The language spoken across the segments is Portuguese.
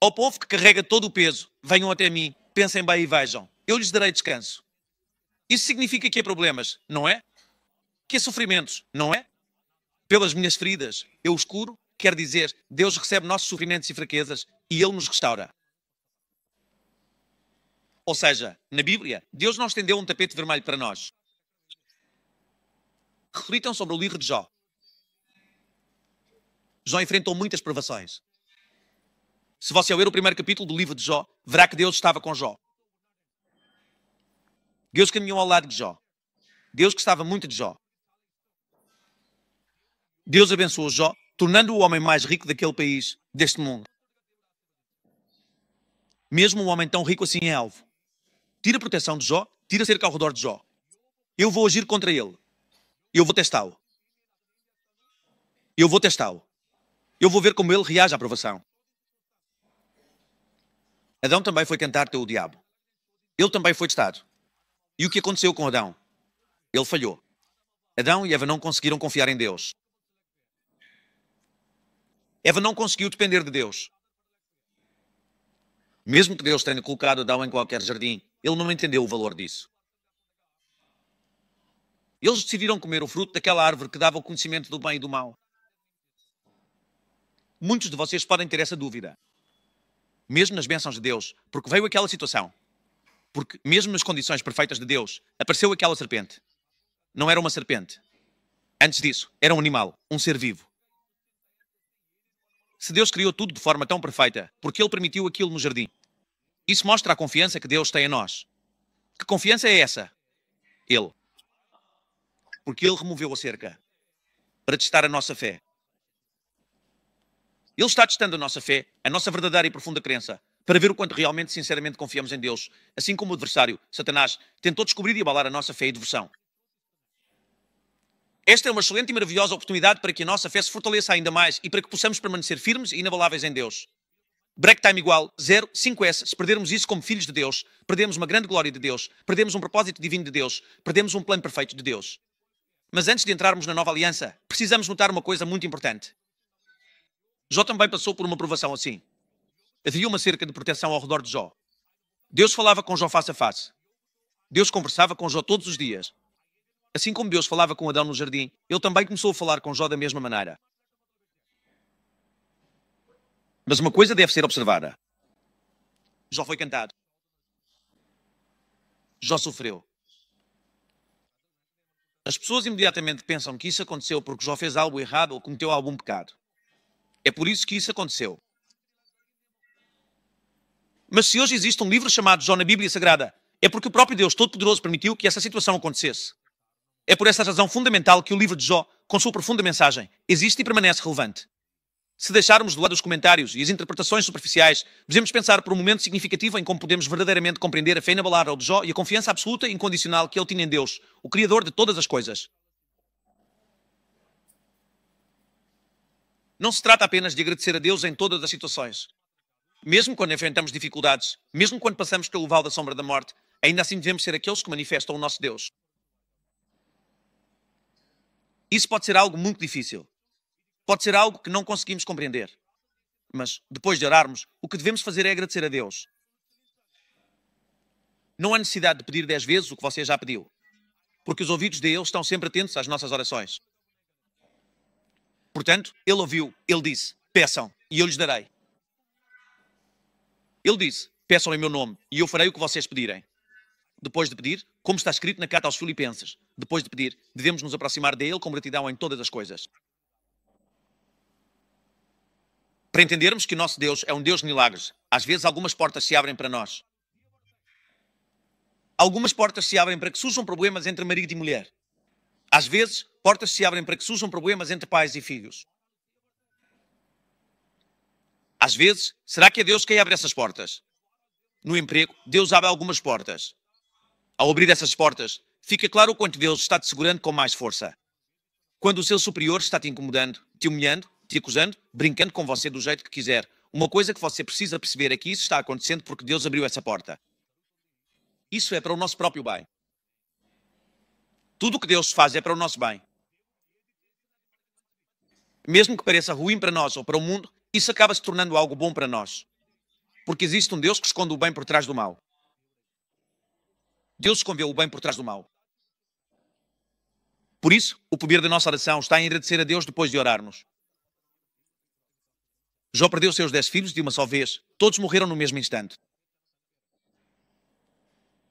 Ao povo que carrega todo o peso, venham até mim, pensem bem e vejam. Eu lhes darei descanso. Isso significa que há problemas, não é? Que há sofrimentos, não é? Pelas minhas feridas, eu os curo, quer dizer, Deus recebe nossos sofrimentos e fraquezas e Ele nos restaura. Ou seja, na Bíblia, Deus não estendeu um tapete vermelho para nós. Reflitam sobre o livro de Jó. Jó enfrentou muitas provações. Se você ler o primeiro capítulo do livro de Jó, verá que Deus estava com Jó. Deus caminhou ao lado de Jó. Deus gostava muito de Jó. Deus abençoou Jó, tornando-o o homem mais rico daquele país, deste mundo. Mesmo um homem tão rico assim é alvo. Tira a proteção de Jó, tira a cerca ao redor de Jó. Eu vou agir contra ele. Eu vou testá-lo. Eu vou testá-lo. Eu vou ver como ele reage à provação. Adão também foi tentar ter o diabo. Ele também foi testado. E o que aconteceu com Adão? Ele falhou. Adão e Eva não conseguiram confiar em Deus. Eva não conseguiu depender de Deus. Mesmo que Deus tenha colocado Adão em qualquer jardim, ele não entendeu o valor disso. Eles decidiram comer o fruto daquela árvore que dava o conhecimento do bem e do mal. Muitos de vocês podem ter essa dúvida. Mesmo nas bênçãos de Deus, porque veio aquela situação. Porque mesmo nas condições perfeitas de Deus, apareceu aquela serpente. Não era uma serpente. Antes disso, era um animal, um ser vivo. Se Deus criou tudo de forma tão perfeita, porque Ele permitiu aquilo no jardim? Isso mostra a confiança que Deus tem em nós. Que confiança é essa? Ele. Porque Ele removeu a cerca para testar a nossa fé. Ele está testando a nossa fé, a nossa verdadeira e profunda crença, para ver o quanto realmente, sinceramente confiamos em Deus, assim como o adversário, Satanás, tentou descobrir e abalar a nossa fé e devoção. Esta é uma excelente e maravilhosa oportunidade para que a nossa fé se fortaleça ainda mais e para que possamos permanecer firmes e inabaláveis em Deus. Break time igual 0, 5S. Se perdermos isso como filhos de Deus, perdemos uma grande glória de Deus, perdemos um propósito divino de Deus, perdemos um plano perfeito de Deus. Mas antes de entrarmos na nova aliança, precisamos notar uma coisa muito importante. Jó também passou por uma provação assim. Havia uma cerca de proteção ao redor de Jó. Deus falava com Jó face a face. Deus conversava com Jó todos os dias. Assim como Deus falava com Adão no jardim, ele também começou a falar com Jó da mesma maneira. Mas uma coisa deve ser observada. Jó foi cantado. Jó sofreu. As pessoas imediatamente pensam que isso aconteceu porque Jó fez algo errado ou cometeu algum pecado. É por isso que isso aconteceu. Mas se hoje existe um livro chamado Jó na Bíblia Sagrada, é porque o próprio Deus Todo-Poderoso permitiu que essa situação acontecesse. É por essa razão fundamental que o livro de Jó, com sua profunda mensagem, existe e permanece relevante. Se deixarmos de lado os comentários e as interpretações superficiais, devemos pensar por um momento significativo em como podemos verdadeiramente compreender a fé inabalável de Jó e a confiança absoluta e incondicional que ele tinha em Deus, o Criador de todas as coisas. Não se trata apenas de agradecer a Deus em todas as situações. Mesmo quando enfrentamos dificuldades, mesmo quando passamos pelo vale da sombra da morte, ainda assim devemos ser aqueles que manifestam o nosso Deus. Isso pode ser algo muito difícil. Pode ser algo que não conseguimos compreender. Mas, depois de orarmos, o que devemos fazer é agradecer a Deus. Não há necessidade de pedir 10 vezes o que você já pediu. Porque os ouvidos de Ele estão sempre atentos às nossas orações. Portanto, Ele ouviu, Ele disse, peçam, e eu lhes darei. Ele disse, peçam em meu nome, e eu farei o que vocês pedirem. Depois de pedir, como está escrito na carta aos Filipenses, depois de pedir, devemos nos aproximar dele com gratidão em todas as coisas. Para entendermos que o nosso Deus é um Deus de milagres, às vezes algumas portas se abrem para nós. Algumas portas se abrem para que surjam problemas entre marido e mulher. Às vezes, portas se abrem para que surjam problemas entre pais e filhos. Às vezes, será que é Deus quem abre essas portas? No emprego, Deus abre algumas portas. Ao abrir essas portas, fica claro o quanto Deus está te segurando com mais força. Quando o seu superior está te incomodando, te humilhando, te acusando, brincando com você do jeito que quiser, uma coisa que você precisa perceber é que isso está acontecendo porque Deus abriu essa porta. Isso é para o nosso próprio bem. Tudo o que Deus faz é para o nosso bem. Mesmo que pareça ruim para nós ou para o mundo, isso acaba se tornando algo bom para nós. Porque existe um Deus que esconde o bem por trás do mal. Deus escondeu o bem por trás do mal. Por isso, o poder da nossa oração está em agradecer a Deus depois de orarmos. Jó perdeu seus 10 filhos de uma só vez. Todos morreram no mesmo instante.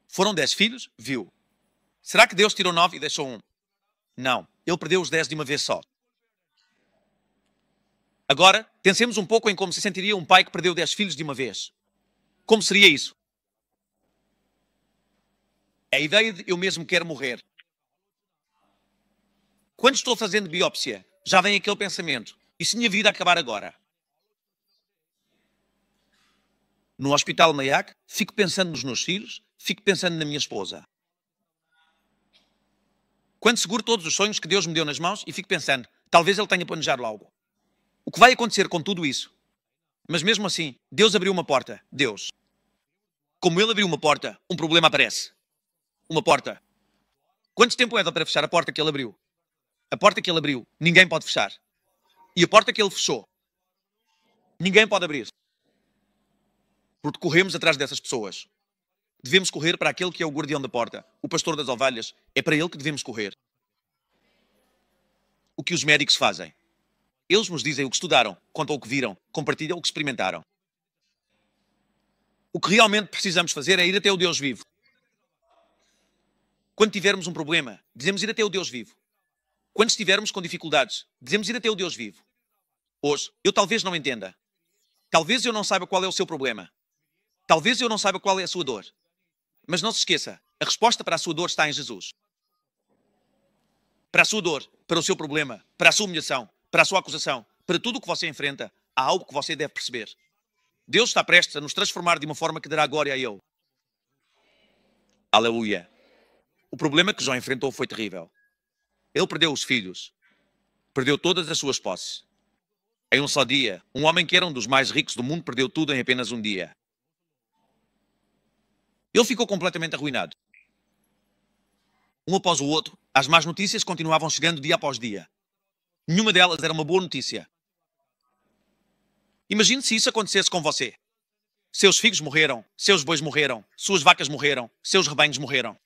Foram 10 filhos? Viu. Será que Deus tirou 9 e deixou um? Não. Ele perdeu os 10 de uma vez só. Agora, pensemos um pouco em como se sentiria um pai que perdeu 10 filhos de uma vez. Como seria isso? A ideia de eu mesmo quero morrer. Quando estou fazendo biópsia, já vem aquele pensamento. E se minha vida acabar agora? No Hospital Mayak, fico pensando nos meus filhos, fico pensando na minha esposa. Quando seguro todos os sonhos que Deus me deu nas mãos e fico pensando, talvez Ele tenha planejado algo. O que vai acontecer com tudo isso? Mas mesmo assim, Deus abriu uma porta. Deus. Como Ele abriu uma porta, um problema aparece. Uma porta. Quanto tempo leva para fechar a porta que Ele abriu? A porta que Ele abriu, ninguém pode fechar. E a porta que Ele fechou, ninguém pode abrir. Porque corremos atrás dessas pessoas. Devemos correr para aquele que é o guardião da porta, o pastor das ovelhas. É para ele que devemos correr. O que os médicos fazem? Eles nos dizem o que estudaram, contam o que viram, compartilham o que experimentaram. O que realmente precisamos fazer é ir até o Deus vivo. Quando tivermos um problema, devemos ir até o Deus vivo. Quando estivermos com dificuldades, devemos ir até o Deus vivo. Hoje, eu talvez não entenda. Talvez eu não saiba qual é o seu problema. Talvez eu não saiba qual é a sua dor. Mas não se esqueça, a resposta para a sua dor está em Jesus. Para a sua dor, para o seu problema, para a sua humilhação, para a sua acusação, para tudo o que você enfrenta, há algo que você deve perceber. Deus está prestes a nos transformar de uma forma que dará glória a Ele. Aleluia. O problema que Jó enfrentou foi terrível. Ele perdeu os filhos. Perdeu todas as suas posses. Em um só dia, um homem que era um dos mais ricos do mundo perdeu tudo em apenas um dia. Ele ficou completamente arruinado. Um após o outro, as más notícias continuavam chegando dia após dia. Nenhuma delas era uma boa notícia. Imagine se isso acontecesse com você. Seus filhos morreram, seus bois morreram, suas vacas morreram, seus rebanhos morreram.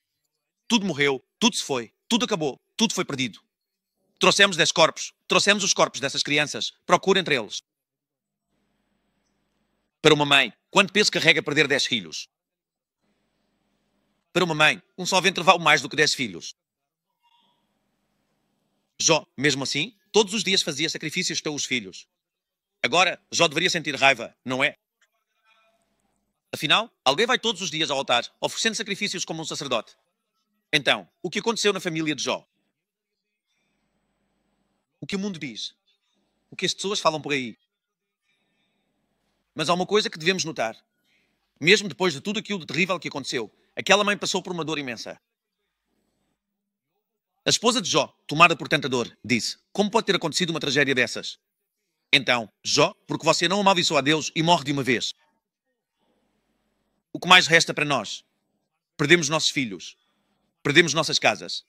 Tudo morreu, tudo se foi, tudo acabou, tudo foi perdido. Trouxemos 10 corpos, trouxemos os corpos dessas crianças, procure entre eles. Para uma mãe, quanto peso carrega perder 10 filhos? Para uma mãe, um só ventre vale mais do que 10 filhos. Jó, mesmo assim, todos os dias fazia sacrifícios pelos filhos. Agora, Jó deveria sentir raiva, não é? Afinal, alguém vai todos os dias ao altar, oferecendo sacrifícios como um sacerdote. Então, o que aconteceu na família de Jó? O que o mundo diz? O que as pessoas falam por aí? Mas há uma coisa que devemos notar. Mesmo depois de tudo aquilo de terrível que aconteceu, aquela mãe passou por uma dor imensa. A esposa de Jó, tomada por tanta dor, disse: como pode ter acontecido uma tragédia dessas? Então, Jó, porque você não amaldiçoa a Deus e morre de uma vez. O que mais resta para nós? Perdemos nossos filhos. Perdemos nossas casas.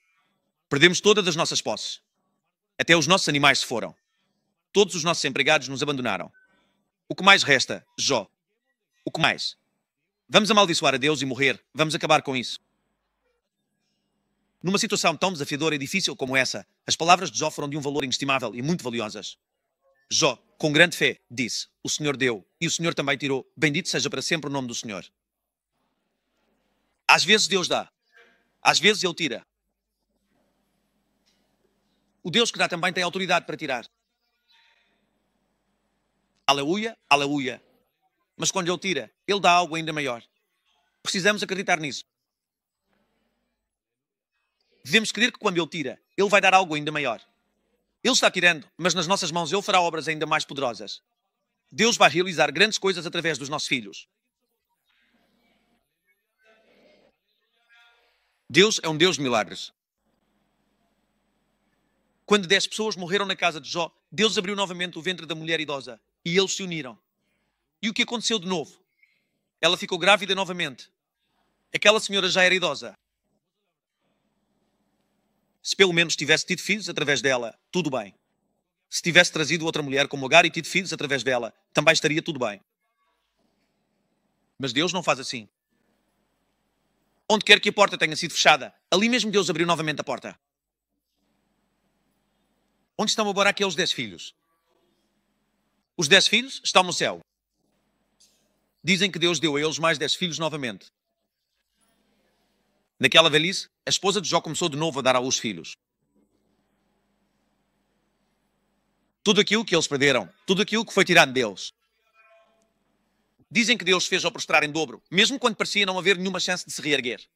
Perdemos todas as nossas posses. Até os nossos animais se foram. Todos os nossos empregados nos abandonaram. O que mais resta, Jó? O que mais? Vamos amaldiçoar a Deus e morrer. Vamos acabar com isso. Numa situação tão desafiadora e difícil como essa, as palavras de Jó foram de um valor inestimável e muito valiosas. Jó, com grande fé, disse: o Senhor deu e o Senhor também tirou. Bendito seja para sempre o nome do Senhor. Às vezes Deus dá. Às vezes Ele tira. O Deus que dá também tem autoridade para tirar. Aleluia, aleluia. Mas quando Ele tira, Ele dá algo ainda maior. Precisamos acreditar nisso. Devemos crer que quando Ele tira, Ele vai dar algo ainda maior. Ele está tirando, mas nas nossas mãos Ele fará obras ainda mais poderosas. Deus vai realizar grandes coisas através dos nossos filhos. Deus é um Deus de milagres. Quando 10 pessoas morreram na casa de Jó, Deus abriu novamente o ventre da mulher idosa e eles se uniram. E o que aconteceu de novo? Ela ficou grávida novamente. Aquela senhora já era idosa. Se pelo menos tivesse tido filhos através dela, tudo bem. Se tivesse trazido outra mulher como Agar e tido filhos através dela, também estaria tudo bem. Mas Deus não faz assim. Onde quer que a porta tenha sido fechada, ali mesmo Deus abriu novamente a porta. Onde estão agora aqueles 10 filhos? Os 10 filhos estão no céu. Dizem que Deus deu a eles mais 10 filhos novamente. Naquela velhice, a esposa de Jó começou de novo a dar à luz filhos. Tudo aquilo que eles perderam, tudo aquilo que foi tirado deles. Dizem que Deus fez-o prostrar em dobro, mesmo quando parecia não haver nenhuma chance de se reerguer.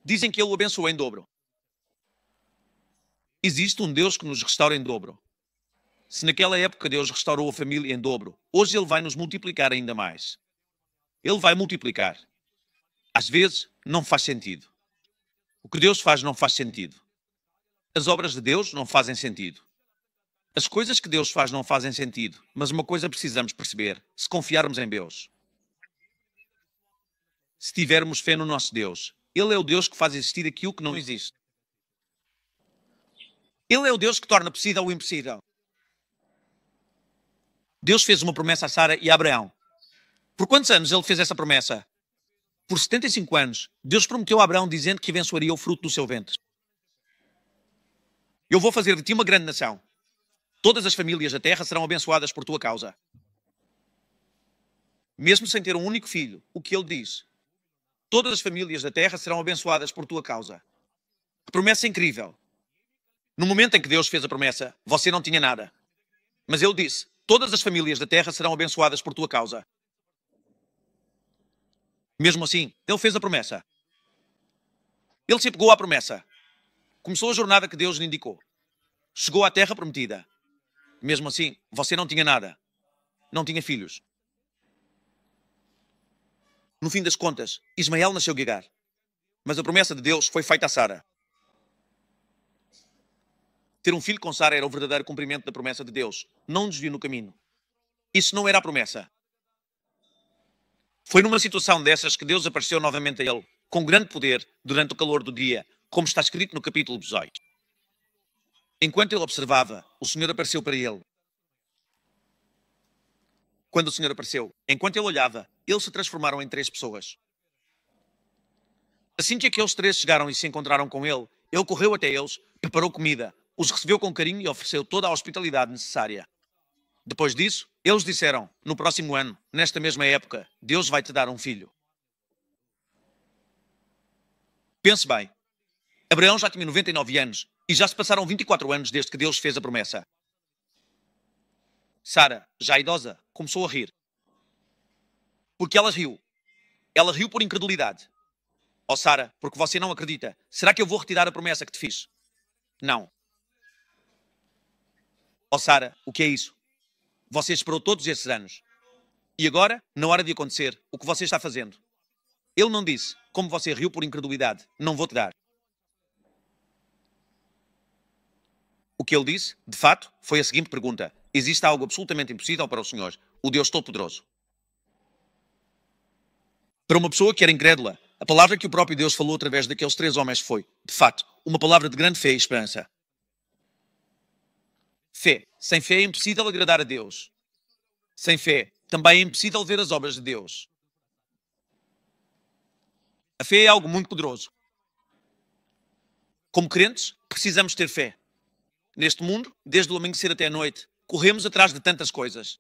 Dizem que Ele o abençoou em dobro. Existe um Deus que nos restaura em dobro. Se naquela época Deus restaurou a família em dobro, hoje Ele vai nos multiplicar ainda mais. Ele vai multiplicar. Às vezes, não faz sentido. O que Deus faz não faz sentido. As obras de Deus não fazem sentido. As coisas que Deus faz não fazem sentido, mas uma coisa precisamos perceber, se confiarmos em Deus. Se tivermos fé no nosso Deus, Ele é o Deus que faz existir aquilo que não existe. Ele é o Deus que torna possível o impossível. Deus fez uma promessa a Sara e a Abraão. Por quantos anos Ele fez essa promessa? Por 75 anos, Deus prometeu a Abraão dizendo que abençoaria o fruto do seu ventre. Eu vou fazer de ti uma grande nação. Todas as famílias da terra serão abençoadas por tua causa. Mesmo sem ter um único filho, o que ele diz? Todas as famílias da terra serão abençoadas por tua causa. Que promessa incrível! No momento em que Deus fez a promessa, você não tinha nada. Mas ele disse, todas as famílias da terra serão abençoadas por tua causa. Mesmo assim, ele fez a promessa. Ele se pegou à promessa. Começou a jornada que Deus lhe indicou. Chegou à terra prometida. Mesmo assim, você não tinha nada. Não tinha filhos. No fim das contas, Ismael nasceu Guigar. Mas a promessa de Deus foi feita a Sara. Ter um filho com Sara era o verdadeiro cumprimento da promessa de Deus. Não desvio no caminho. Isso não era a promessa. Foi numa situação dessas que Deus apareceu novamente a ele, com grande poder, durante o calor do dia, como está escrito no capítulo 18. Enquanto ele observava, o Senhor apareceu para ele. Quando o Senhor apareceu, enquanto ele olhava, eles se transformaram em 3 pessoas. Assim que aqueles 3 chegaram e se encontraram com ele, ele correu até eles, preparou comida, os recebeu com carinho e ofereceu toda a hospitalidade necessária. Depois disso, eles disseram, no próximo ano, nesta mesma época, Deus vai te dar um filho. Pense bem. Abraão já tinha 99 anos e já se passaram 24 anos desde que Deus fez a promessa. Sara, já idosa, começou a rir. Porque ela riu. Ela riu por incredulidade. Oh Sara, porque você não acredita, será que eu vou retirar a promessa que te fiz? Não. Oh Sara, o que é isso? Você esperou todos esses anos. E agora, na hora de acontecer, o que você está fazendo? Ele não disse, como você riu por incredulidade, não vou te dar. O que ele disse, de fato, foi a seguinte pergunta. Existe algo absolutamente impossível para o Senhor, o Deus Todo-Poderoso? Para uma pessoa que era incrédula, a palavra que o próprio Deus falou através daqueles 3 homens foi, de fato, uma palavra de grande fé e esperança. Fé. Sem fé é impossível agradar a Deus. Sem fé, também é impossível ver as obras de Deus. A fé é algo muito poderoso. Como crentes, precisamos ter fé. Neste mundo, desde o amanhecer até a noite, corremos atrás de tantas coisas.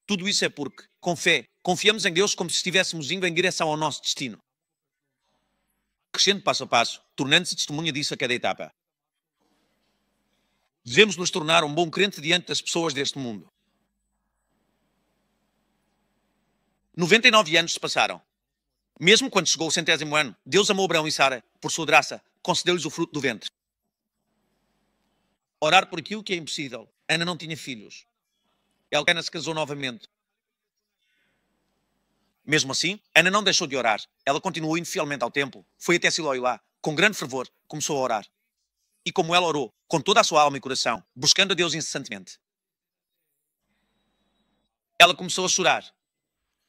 Tudo isso é porque, com fé, confiamos em Deus como se estivéssemos indo em direção ao nosso destino. Crescendo passo a passo, tornando-se testemunha disso a cada etapa. Devemos nos tornar um bom crente diante das pessoas deste mundo. 99 anos se passaram. Mesmo quando chegou o 100º ano, Deus amou Abraão e Sara, por sua graça, concedeu-lhes o fruto do ventre. Orar por aquilo que é impossível. Ana não tinha filhos. Elcana se casou novamente. Mesmo assim, Ana não deixou de orar. Ela continuou indo fielmente ao templo. Foi até Siló e lá, com grande fervor, começou a orar. E como ela orou, com toda a sua alma e coração, buscando a Deus incessantemente. Ela começou a chorar.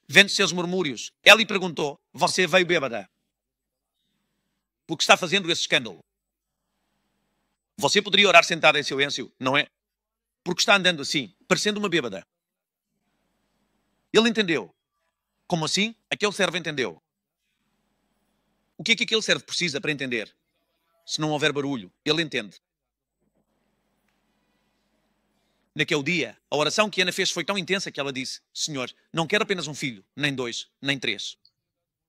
Vendo seus murmúrios, ela lhe perguntou, você veio bêbada? Por que está fazendo esse escândalo? Você poderia orar sentada em silêncio, não é? Porque está andando assim, parecendo uma bêbada. Ele entendeu. Como assim? Aquele servo entendeu. O que é que aquele servo precisa para entender? Se não houver barulho, ele entende. Naquele dia, a oração que Ana fez foi tão intensa que ela disse: Senhor, não quero apenas um filho, nem dois, nem três.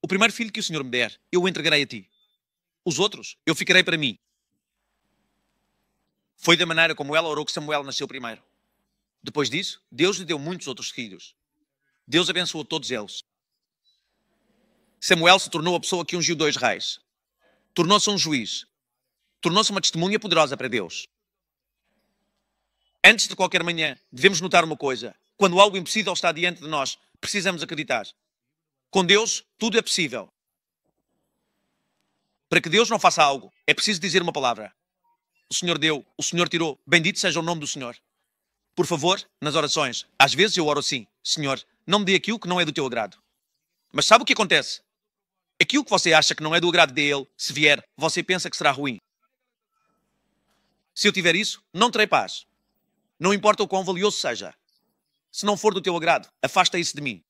O primeiro filho que o Senhor me der, eu o entregarei a ti. Os outros, eu ficarei para mim. Foi da maneira como ela orou que Samuel nasceu primeiro. Depois disso, Deus lhe deu muitos outros filhos. Deus abençoou todos eles. Samuel se tornou a pessoa que ungiu 2 reis. Tornou-se um juiz. Tornou-se uma testemunha poderosa para Deus. Antes de qualquer manhã, devemos notar uma coisa. Quando algo impossível está diante de nós, precisamos acreditar. Com Deus, tudo é possível. Para que Deus não faça algo, é preciso dizer uma palavra. O Senhor deu, o Senhor tirou. Bendito seja o nome do Senhor. Por favor, nas orações, às vezes eu oro assim: Senhor, não me dê aquilo que não é do teu agrado. Mas sabe o que acontece? Aquilo que você acha que não é do agrado dele, se vier, você pensa que será ruim. Se eu tiver isso, não terei paz. Não importa o quão valioso seja. Se não for do teu agrado, afasta isso de mim.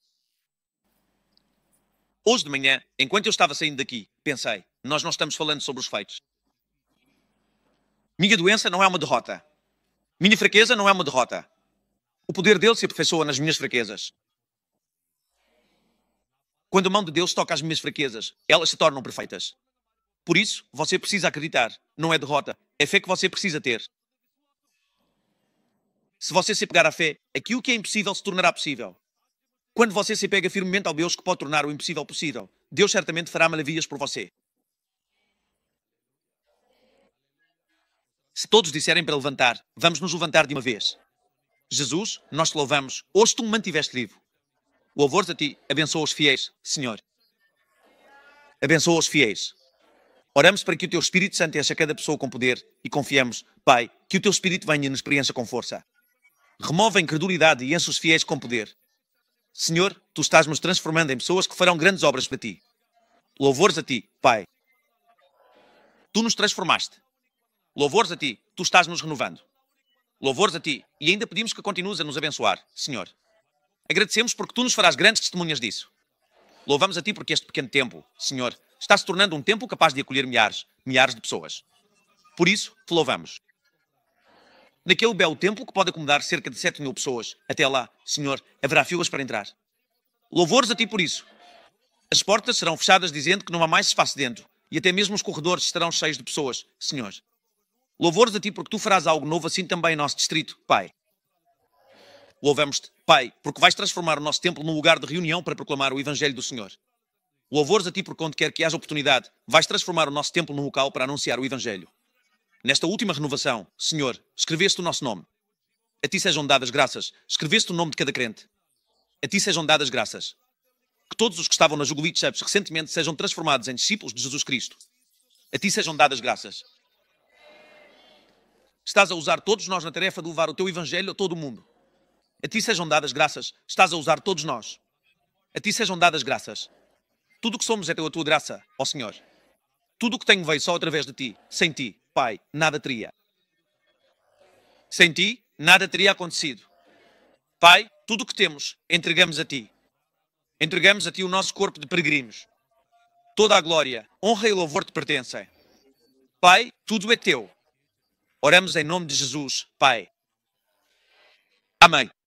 Hoje de manhã, enquanto eu estava saindo daqui, pensei: nós não estamos falando sobre os feitos. Minha doença não é uma derrota. Minha fraqueza não é uma derrota. O poder dele se aperfeiçoa nas minhas fraquezas. Quando a mão de Deus toca as minhas fraquezas, elas se tornam perfeitas. Por isso, você precisa acreditar. Não é derrota. É fé que você precisa ter. Se você se pegar à fé, aquilo que é impossível se tornará possível. Quando você se pega firmemente ao Deus que pode tornar o impossível possível, Deus certamente fará maravilhas por você. Se todos disserem para levantar, vamos nos levantar de uma vez. Jesus, nós te louvamos. Hoje tu me mantiveste vivo. Louvores a ti. Abençoa os fiéis, Senhor. Abençoa os fiéis. Oramos para que o teu Espírito Santo encha cada pessoa com poder e confiamos, Pai, que o teu Espírito venha e nos preencha com força. Remove a incredulidade e enche os fiéis com poder. Senhor, tu estás-nos transformando em pessoas que farão grandes obras para ti. Louvores a ti, Pai. Tu nos transformaste. Louvores a ti, tu estás-nos renovando. Louvores a ti, e ainda pedimos que continues a nos abençoar, Senhor. Agradecemos porque tu nos farás grandes testemunhas disso. Louvamos a ti porque este pequeno templo, Senhor, está se tornando um templo capaz de acolher milhares, milhares de pessoas. Por isso, te louvamos. Naquele belo templo que pode acomodar cerca de 7.000 pessoas, até lá, Senhor, haverá filas para entrar. Louvores a ti por isso. As portas serão fechadas dizendo que não há mais espaço dentro, e até mesmo os corredores estarão cheios de pessoas, Senhor. Louvores a ti porque tu farás algo novo assim também em nosso distrito, Pai. Louvamos-te, Pai, porque vais transformar o nosso templo num lugar de reunião para proclamar o Evangelho do Senhor. Louvores a ti porque onde quer que haja oportunidade, vais transformar o nosso templo num local para anunciar o Evangelho. Nesta última renovação, Senhor, escreveste o nosso nome. A ti sejam dadas graças. Escreveste o nome de cada crente. A ti sejam dadas graças. Que todos os que estavam na Jubilee Church recentemente sejam transformados em discípulos de Jesus Cristo. A ti sejam dadas graças. Estás a usar todos nós na tarefa de levar o teu Evangelho a todo o mundo. A ti sejam dadas graças. Estás a usar todos nós. A ti sejam dadas graças. Tudo o que somos é a tua graça, ó Senhor. Tudo o que tenho veio só através de ti. Sem ti, Pai, nada teria. Sem ti, nada teria acontecido. Pai, tudo o que temos, entregamos a ti. Entregamos a ti o nosso corpo de peregrinos. Toda a glória, honra e louvor te pertencem. Pai, tudo é teu. Oramos em nome de Jesus, Pai. Amém.